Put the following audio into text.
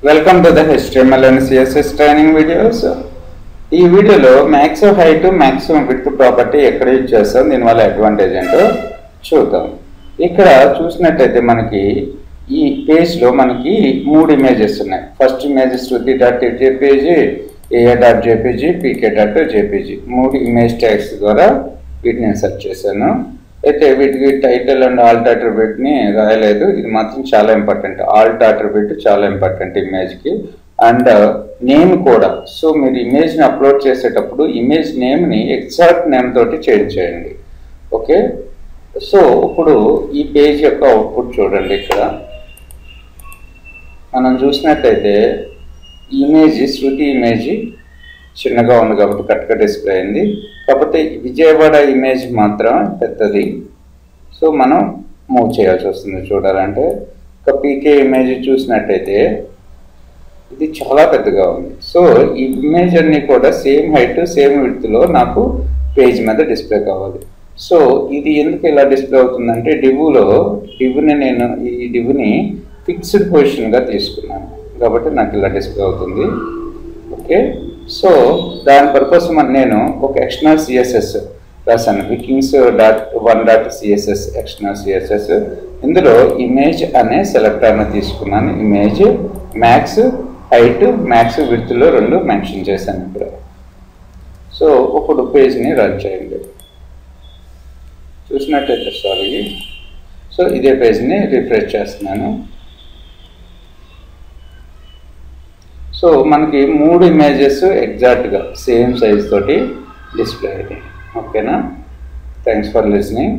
Welcome to the HTML and CSS training videos. ఈ వీడియోలో maximum height maximum width property ఎక్కడ use చేస్తాం, దీనివల్ల అడ్వాంటేజ్ ఏంటో చూద్దాం. ఇక్కడ చూసినట్టయితే మనకి ఈ పేజ్లో మనకి 3 ఇమేజెస్ ఉన్నాయి. First image shruti.jpg, aa.jpg, pk.jpg 3 image tags ద్వారా వీటిని సెర్చ్ చేశాను. అయితే వీటికి టైటిల్ అండ్ ఆల్ట్ అట్రిబ్యూట్ని రాయలేదు. ఇది మాత్రం చాలా ఇంపార్టెంట్. ఆల్ట్ అట్రిబ్యూట్ చాలా ఇంపార్టెంట్ ఇమేజ్కి, అండ్ నేమ్ కూడా. సో మీరు ఇమేజ్ని అప్లోడ్ చేసేటప్పుడు ఇమేజ్ నేమ్ని ఎగ్జాక్ట్ నేమ్ తోటి చేంజ్ చేయండి. ఓకే, సో ఇప్పుడు ఈ పేజ్ యొక్క అవుట్పుట్ చూడండి. ఇక్కడ మనం చూసినట్టయితే ఇమేజ్ శృతి ఇమేజ్ చిన్నగా ఉంది కాబట్టి కరెక్ట్గా డిస్ప్లే అయింది. కాకపోతే విజయవాడ ఇమేజ్ మాత్రం పెద్దది, సో మనం మూవ్ చేయాల్సి వస్తుంది చూడాలంటే. ఒక పీకే ఇమేజ్ చూసినట్టయితే ఇది చాలా పెద్దగా ఉంది. సో ఈ ఇమేజ్ అన్నీ కూడా సేమ్ హైట్ సేమ్ విడ్త్లో నాకు పేజ్ మీద డిస్ప్లే కావాలి. సో ఇది ఎందుకు ఇలా డిస్ప్లే అవుతుందంటే డివ్ని నేను ఈ డివ్ని ఫిక్స్డ్ పొజిషన్గా తీసుకున్నాను కాబట్టి నాకు ఇలా డిస్ప్లే అవుతుంది. ఓకే, సో దాని పర్పస్ నేను ఒక ఎక్స్టర్నల్ CSS రాశాను, wikings.1.css ఎక్స్టర్నల్ CSS. ఇందులో ఇమేజ్ అనే సెలెక్టర్ని తీసుకున్నాను. ఇమేజ్ మ్యాక్స్ హైట్ మ్యాక్స్ విడ్త్లో 2 మెన్షన్ చేశాను ఇక్కడ. సో ఇప్పుడు పేజ్ని రన్ చేయండి. చూసినట్టయితే సో ఇదే పేజ్ని రిఫ్రెష్ చేస్తున్నాను. సో మనకి 3 ఇమేజెస్ ఎగ్జాక్ట్గా సేమ్ సైజ్ తోటి డిస్ప్లే అయ్యాయి. ఓకేనా, థ్యాంక్స్ ఫర్ లిసనింగ్.